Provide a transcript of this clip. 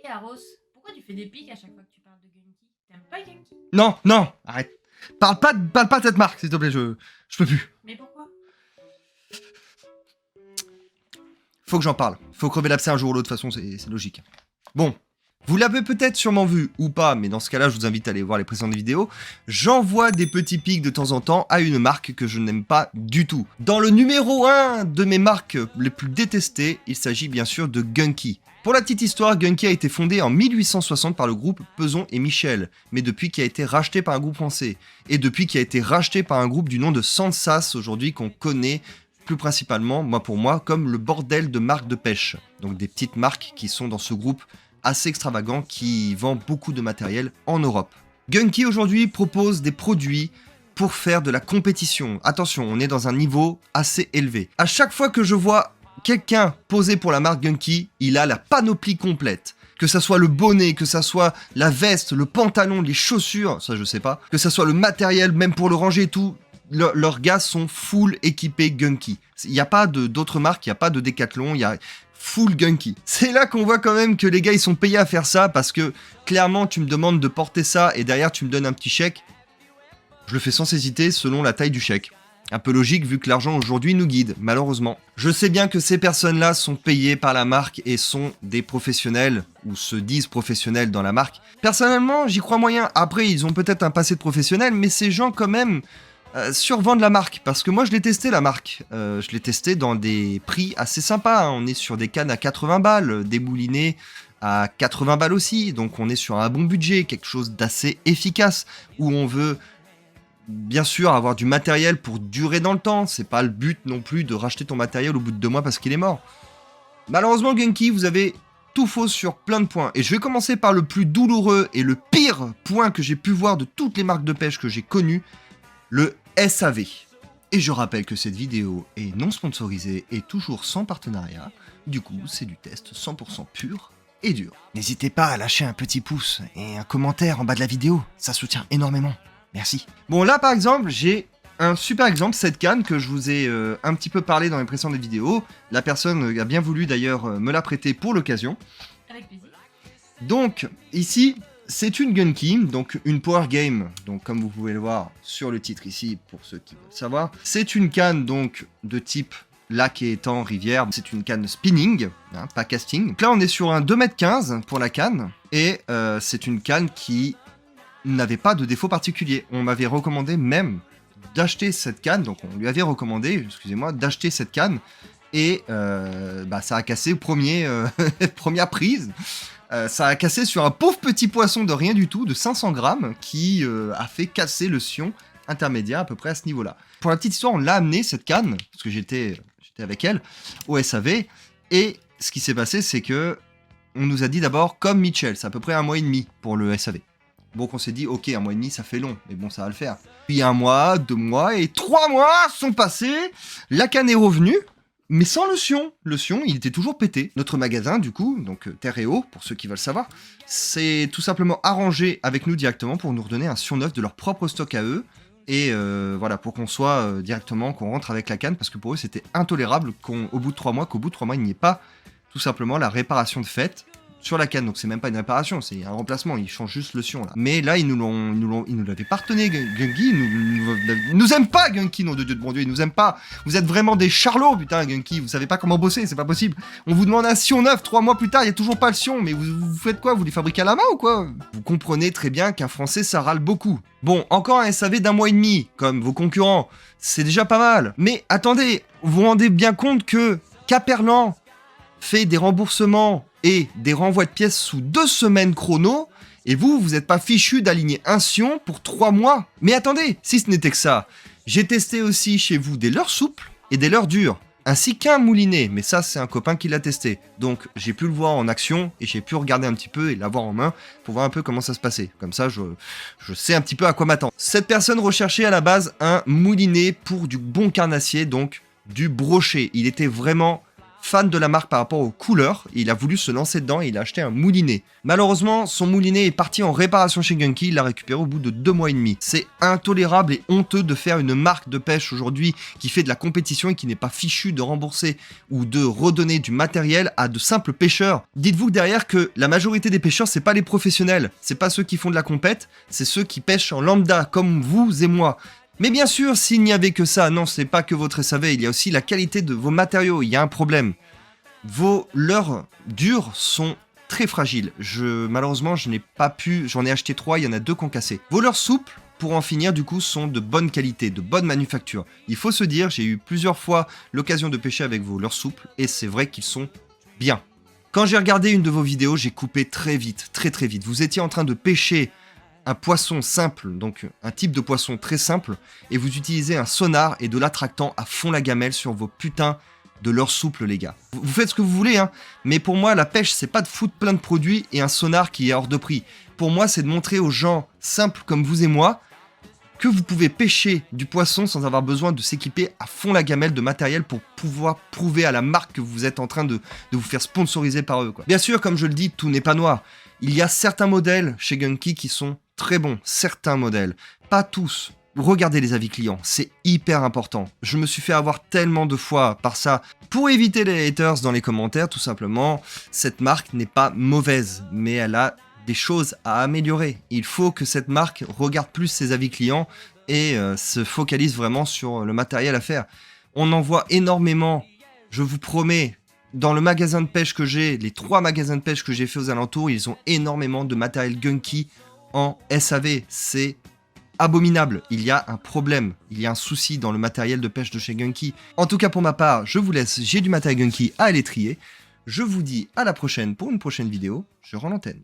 Et Aros, pourquoi tu fais des pics à chaque fois que tu parles de Genki? T'aimes pas Genki? Non, non, arrête. Parle pas de cette marque, s'il te plaît, je peux plus. Mais pourquoi? Faut que j'en parle. Faut crever l'abcès un jour ou l'autre, de toute façon, c'est logique. Bon, vous l'avez peut-être sûrement vu ou pas, mais dans ce cas-là, je vous invite à aller voir les précédentes vidéos. J'envoie des petits pics de temps en temps à une marque que je n'aime pas du tout. Dans le numéro 1 de mes marques les plus détestées, il s'agit bien sûr de Genki. Pour la petite histoire, Genki a été fondé en 1860 par le groupe Peson et Michel, mais depuis qui a été racheté par un groupe français, et depuis qui a été racheté par un groupe du nom de Sansas aujourd'hui qu'on connaît plus principalement, pour moi, comme le bordel de marques de pêche. Donc des petites marques qui sont dans ce groupe assez extravagant qui vend beaucoup de matériel en Europe. Genki aujourd'hui propose des produits pour faire de la compétition. Attention, on est dans un niveau assez élevé. À chaque fois que je vois quelqu'un poser pour la marque Genki, il a la panoplie complète. Que ça soit le bonnet, que ça soit la veste, le pantalon, les chaussures, ça je sais pas. Que ça soit le matériel, même pour le ranger et tout. Leurs gars sont full équipés Genki. Il n'y a pas d'autres marques, il n'y a pas de Decathlon, il y a full Genki. C'est là qu'on voit quand même que les gars ils sont payés à faire ça parce que clairement tu me demandes de porter ça et derrière tu me donnes un petit chèque. Je le fais sans hésiter selon la taille du chèque. Un peu logique vu que l'argent aujourd'hui nous guide, malheureusement. Je sais bien que ces personnes-là sont payées par la marque et sont des professionnels, ou se disent professionnels dans la marque. Personnellement, j'y crois moyen. Après, ils ont peut-être un passé de professionnels, mais ces gens quand même survendent la marque. Parce que moi, je l'ai testé la marque. Je l'ai testé dans des prix assez sympas. Hein. On est sur des cannes à 80 balles, des moulinets à 80 balles aussi. Donc on est sur un bon budget, quelque chose d'assez efficace, où on veut bien sûr avoir du matériel pour durer dans le temps, c'est pas le but non plus de racheter ton matériel au bout de 2 mois parce qu'il est mort. Malheureusement Genki, vous avez tout faux sur plein de points, et je vais commencer par le plus douloureux et le pire point que j'ai pu voir de toutes les marques de pêche que j'ai connues, le SAV. Et je rappelle que cette vidéo est non sponsorisée et toujours sans partenariat, du coup c'est du test 100% pur et dur. N'hésitez pas à lâcher un petit pouce et un commentaire en bas de la vidéo, ça soutient énormément. Merci. Bon, là, par exemple, j'ai un super exemple, cette canne que je vous ai un petit peu parlé dans les précédentes vidéos. La personne a bien voulu, d'ailleurs, me la prêter pour l'occasion. Avec plaisir. Donc, ici, c'est une Genki, donc une Power Game. Donc, comme vous pouvez le voir sur le titre ici, pour ceux qui veulent savoir. C'est une canne, donc, de type lac et étang, rivière. C'est une canne spinning, hein, pas casting. Donc là, on est sur un 2,15 m pour la canne. Et c'est une canne qui n'avait pas de défaut particulier. On m'avait recommandé même d'acheter cette canne, donc on lui avait recommandé, excusez-moi, d'acheter cette canne, et ça a cassé première prise. Ça a cassé sur un pauvre petit poisson de rien du tout, de 500 grammes, qui a fait casser le sion intermédiaire à peu près à ce niveau-là. Pour la petite histoire, on l'a amené, cette canne, parce que j'étais avec elle, au SAV, et ce qui s'est passé, c'est que on nous a dit d'abord, comme Mitchell, c'est à peu près 1 mois et demi pour le SAV. Donc on s'est dit, ok, 1 mois et demi, ça fait long, mais bon, ça va le faire. Puis 1 mois, 2 mois, et 3 mois sont passés, la canne est revenue, mais sans le sion. Le sion, il était toujours pété. Notre magasin, du coup, donc Terre et Eau, pour ceux qui veulent savoir, c'est tout simplement arrangé avec nous directement pour nous redonner un sion neuf de leur propre stock à eux, et voilà, pour qu'on soit directement, qu'on rentre avec la canne, parce que pour eux, c'était intolérable qu'au bout de 3 mois, il n'y ait pas tout simplement la réparation de fait sur la canne, donc c'est même pas une réparation, c'est un remplacement, ils changent juste le sion là. Mais là, ils nous l'avaient partené, Genki, ils nous aiment pas, Genki, nom de Dieu de bon Dieu, ils nous aiment pas. Vous êtes vraiment des charlots, putain, Genki, vous savez pas comment bosser, c'est pas possible. On vous demande un sion neuf, 3 mois plus tard, il y a toujours pas le sion, mais vous faites quoi? Vous les fabriquez à la main ou quoi? Vous comprenez très bien qu'un Français, ça râle beaucoup. Bon, encore un SAV d'1 mois et demi, comme vos concurrents, c'est déjà pas mal. Mais attendez, vous vous rendez bien compte que Caperlan fait des remboursements et des renvois de pièces sous 2 semaines chrono, et vous n'êtes pas fichu d'aligner un sion pour 3 mois. Mais attendez, si ce n'était que ça, j'ai testé aussi chez vous des leurres souples et des leurres dures, ainsi qu'un moulinet, mais ça c'est un copain qui l'a testé. Donc j'ai pu le voir en action, et j'ai pu regarder un petit peu et l'avoir en main, pour voir un peu comment ça se passait. Comme ça, je sais un petit peu à quoi m'attendre. Cette personne recherchait à la base un moulinet pour du bon carnassier, donc du brochet. Il était vraiment fan de la marque par rapport aux couleurs, et il a voulu se lancer dedans et il a acheté un moulinet. Malheureusement, son moulinet est parti en réparation chez Gunky, il l'a récupéré au bout de 2 mois et demi. C'est intolérable et honteux de faire une marque de pêche aujourd'hui qui fait de la compétition et qui n'est pas fichue de rembourser ou de redonner du matériel à de simples pêcheurs. Dites-vous derrière que la majorité des pêcheurs, c'est pas les professionnels, c'est pas ceux qui font de la compète, c'est ceux qui pêchent en lambda, comme vous et moi. Mais bien sûr, s'il n'y avait que ça, non, c'est pas que votre SAV, il y a aussi la qualité de vos matériaux, il y a un problème. Vos leurres dures sont très fragiles. Malheureusement, je n'ai pas pu, j'en ai acheté 3, il y en a 2 qui ont cassé. Vos leurres souples, pour en finir, du coup, sont de bonne qualité, de bonne manufacture. Il faut se dire, j'ai eu plusieurs fois l'occasion de pêcher avec vos leurres souples, et c'est vrai qu'ils sont bien. Quand j'ai regardé une de vos vidéos, j'ai coupé très vite, très vite. Vous étiez en train de pêcher un poisson simple, donc un type de poisson très simple, et vous utilisez un sonar et de l'attractant à fond la gamelle sur vos putains de leurres souples, les gars. Vous faites ce que vous voulez, hein, mais pour moi, la pêche, c'est pas de foutre plein de produits et un sonar qui est hors de prix. Pour moi, c'est de montrer aux gens simples comme vous et moi que vous pouvez pêcher du poisson sans avoir besoin de s'équiper à fond la gamelle de matériel pour pouvoir prouver à la marque que vous êtes en train de vous faire sponsoriser par eux, quoi. Bien sûr, comme je le dis, tout n'est pas noir. Il y a certains modèles chez Gunky qui sont très bons, certains modèles, pas tous. Regardez les avis clients, c'est hyper important. Je me suis fait avoir tellement de fois par ça. Pour éviter les haters dans les commentaires, tout simplement, cette marque n'est pas mauvaise, mais elle a des choses à améliorer. Il faut que cette marque regarde plus ses avis clients et se focalise vraiment sur le matériel à faire. On en voit énormément, je vous promets. Dans le magasin de pêche que j'ai, les 3 magasins de pêche que j'ai fait aux alentours, ils ont énormément de matériel Gunky en SAV. C'est abominable. Il y a un problème. Il y a un souci dans le matériel de pêche de chez Gunky. En tout cas, pour ma part, je vous laisse. J'ai du matériel Gunky à aller trier. Je vous dis à la prochaine pour une prochaine vidéo. Je rends l'antenne.